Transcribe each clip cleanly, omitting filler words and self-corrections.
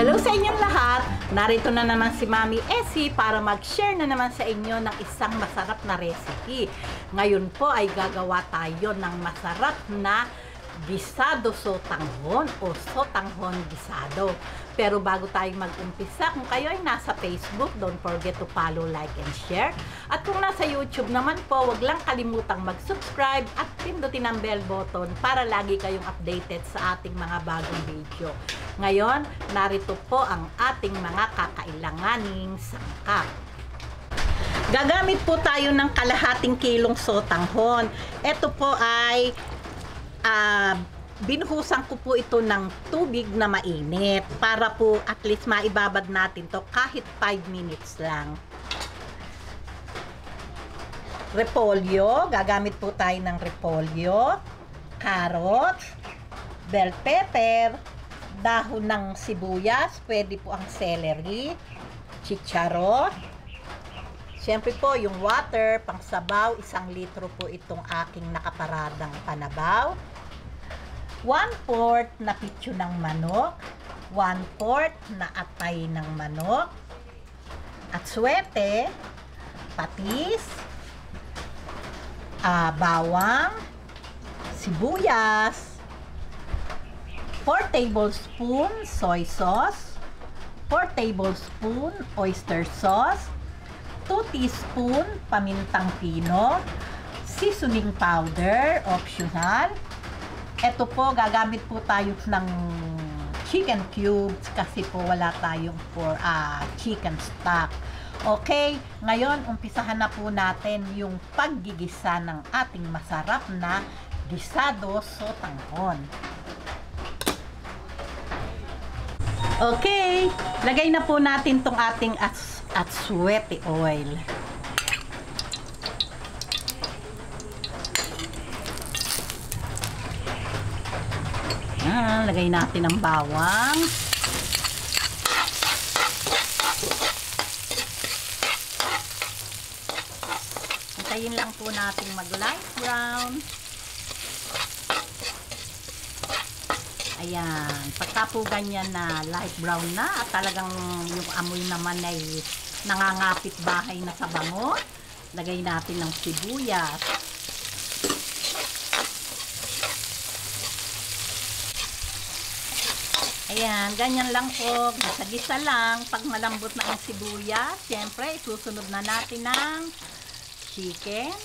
Hello sa inyong lahat! Narito na naman si Mami Essie para mag-share na naman sa inyo ng isang masarap na recipe. Ngayon po ay gagawa tayo ng masarap na gisado sotanghon o sotanghon gisado. Pero bago tayo mag-umpisa, kung kayo ay nasa Facebook, don't forget to follow, like, and share. At kung nasa YouTube naman po, wag lang kalimutang mag-subscribe at pindutin ang bell button para lagi kayong updated sa ating mga bagong video. Ngayon, narito po ang ating mga kakailanganing sangkap. Gagamit po tayo ng kalahating kilong sotanghon. Ito po ay binuhusan ko po ito ng tubig na mainit para po at least maibabad natin to kahit 5 minutes lang. Repolyo, gagamit po tayo ng repolyo, carrots, bell pepper, dahon ng sibuyas, pwede po ang celery, chicharo. Siyempre po yung water, pang sabaw, 1 litro po itong aking nakaparadang panabaw. 1/4 na pityo ng manok, 1/4 na atay ng manok, at suwete, patis, bawang, sibuyas, 4 tablespoon soy sauce, 4 tablespoon oyster sauce, 2 teaspoon pamintang pino, seasoning powder, optional. Ito po, gagamit po tayo ng chicken cubes kasi po wala tayong chicken stock. Okay, ngayon umpisahan na po natin yung paggigisa ng ating masarap na gisado sotanghon. Okay, lagay na po natin tong ating atsuete oil. Lagay natin ang bawang. Antayin lang po natin mag light brown. Ayan, pagka po ganyan na light brown na at talagang yung amoy naman ay nangangapit bahay na sa bango, lagay natin ng sibuyas. Ayan, ganyan lang po, gisa-gisa lang. Pag malambot na ang sibuyas, siyempre isusunod na natin ng chicken.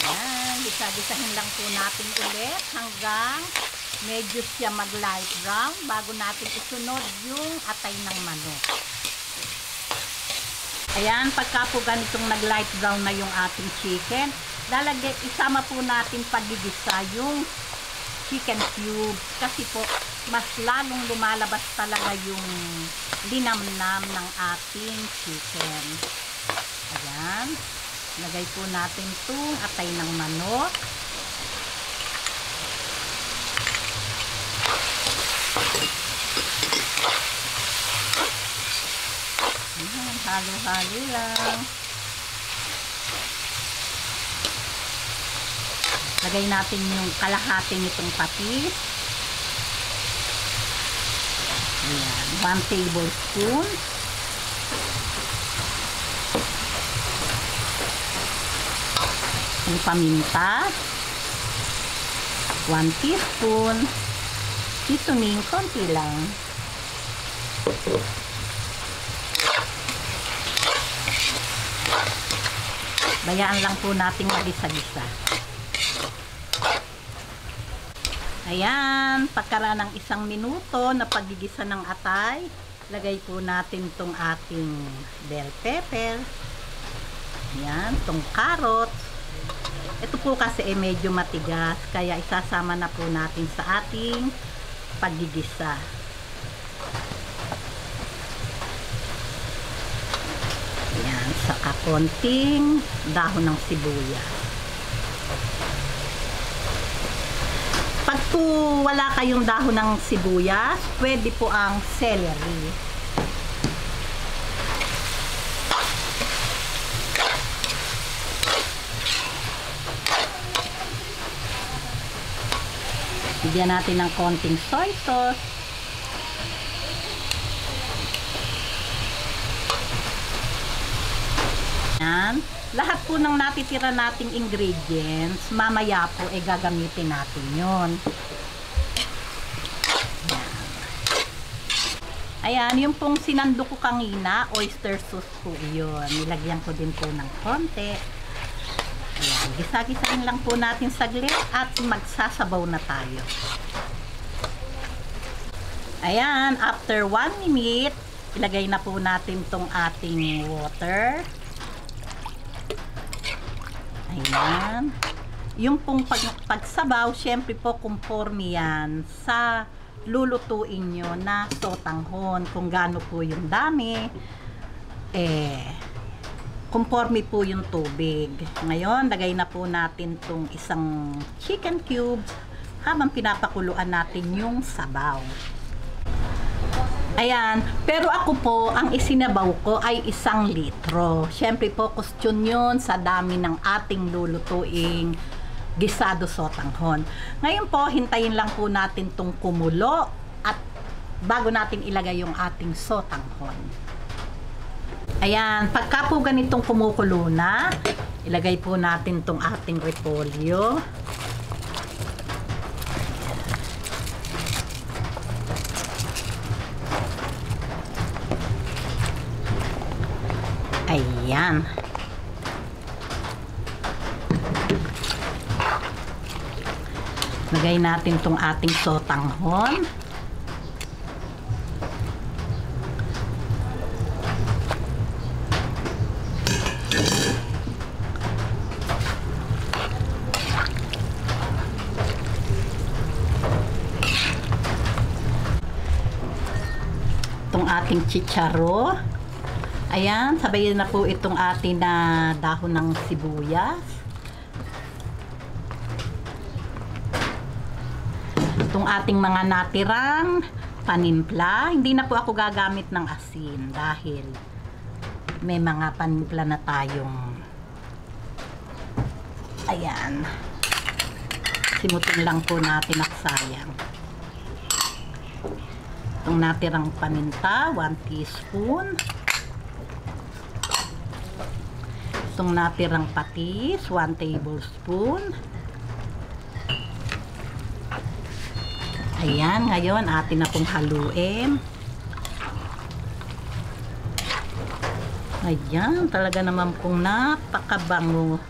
Ayan, gisa-gisahin lang po natin ulit hanggang medyo siya mag-light brown bago natin isunod yung atay ng manok. Ayan, pagka po ganitong nag-light brown na yung ating chicken, isama po natin pagigisa yung chicken cube kasi po mas lalong lumalabas talaga yung linamnam ng ating chicken. Ayan, lagay po natin itong atay ng manok. Halo-halo lang. Lagay natin yung kalahati nitong patis. Ayan, 1 tablespoon. Yung paminta. 1 teaspoon. Seasoning, konti lang. Bayaan lang po natin magisa-gisa. Ayan, pagkaraan ng 1 minuto na paggigisa ng atay, lagay po natin tong ating bell pepper. Ayan, tong carrot. Ito po kasi medyo matigas, kaya isasama na po natin sa ating paggigisa. Saka konting dahon ng sibuyas. Pag po wala kayong dahon ng sibuyas, pwede po ang celery. Lagyan natin ng konting soy sauce. Yan. Lahat po ng natitira nating ingredients, mamaya po ay gagamitin natin yon. Ayan, yung pong sinando ko kanina, oyster sauce po yun. Nilagyan ko din po ng konti. Ayan, gisa-gisain lang po natin saglit at magsasabaw na tayo. Ayan, after 1 minute, ilagay na po natin tong ating water. Ayan. Yung pong pagsabaw, syempre po conforme yan sa lulutuin nyo na sotanghon. Kung gaano po yung dami, conforme po yung tubig. Ngayon, lagay na po natin tong isang chicken cubes habang pinapakuluan natin yung sabaw. Ayan, pero ako po, ang isinabaw ko ay 1 litro. Syempre po, question yun sa dami ng ating lulutuing gisado sotanghon. Ngayon po, hintayin lang po natin tong kumulo at bago natin ilagay yung ating sotanghon. Ayan, pagka po ganitong kumukulo na, ilagay po natin tong ating repolyo. Ayan. Lagay natin tong ating sotanghon. Itong ating chicharo. Ayan, sabayin na po itong ating na dahon ng sibuyas. Itong ating mga natirang panimpla. Hindi na po ako gagamit ng asin dahil may mga panimpla na tayong ayan. Simutin lang po natin at sayang. Itong natirang paminta, 1 teaspoon. Itong natirang patis, 1 tablespoon. Ayan, ngayon atin na pong haluin. Ayan, talaga naman pong napakabango.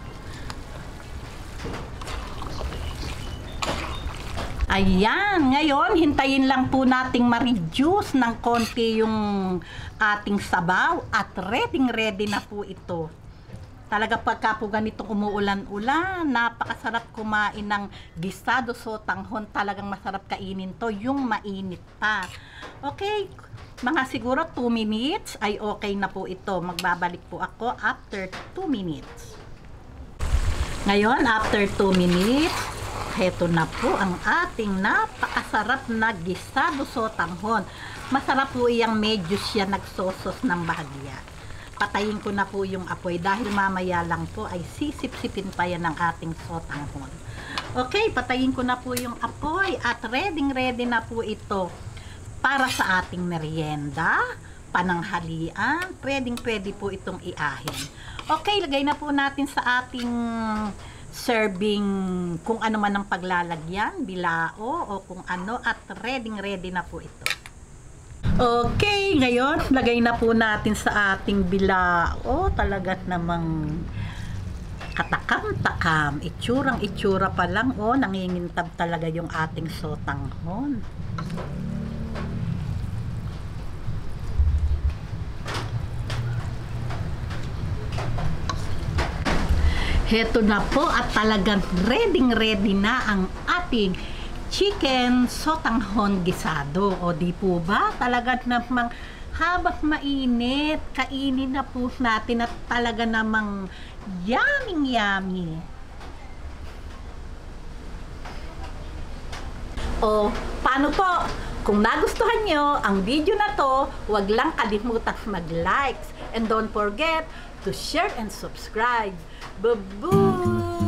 Ayan, ngayon hintayin lang po nating ma-reduce ng konti yung ating sabaw at ready na po ito. Talaga pagka po ganito umuulan-ulan, napakasarap kumain ng gisado sotanghon. Talagang masarap kainin to, yung mainit pa. Okay, mga siguro 2 minutes ay okay na po ito. Magbabalik po ako after 2 minutes. Ngayon, after 2 minutes, heto na po ang ating napakasarap na gisado sotanghon. Masarap po iyang medyo siya nagsosos ng bahagya. Patayin ko na po yung apoy dahil mamaya lang po ay sisip-sipin pa yan ng ating sotanghon. Okay, patayin ko na po yung apoy at ready na po ito para sa ating merienda, pananghalian, pwede po itong iahin. Okay, lagay na po natin sa ating serving kung ano man ang paglalagyan, bilao o kung ano, at ready na po ito. Okay, ngayon lagay na po natin sa ating bilao. Talaga namang katakam-takam, itsura pa lang, oh, nangingintab talaga yung ating sotanghon. Heto na po at talagang ready na ang ating chicken sotanghon gisado. O di po ba? Talaga namang habang mainit, kainin na po natin at talaga namang yummy. O, paano po? Kung nagustuhan nyo ang video na to, huwag lang kalimutang mag-likes and don't forget to share and subscribe. Bye-bye!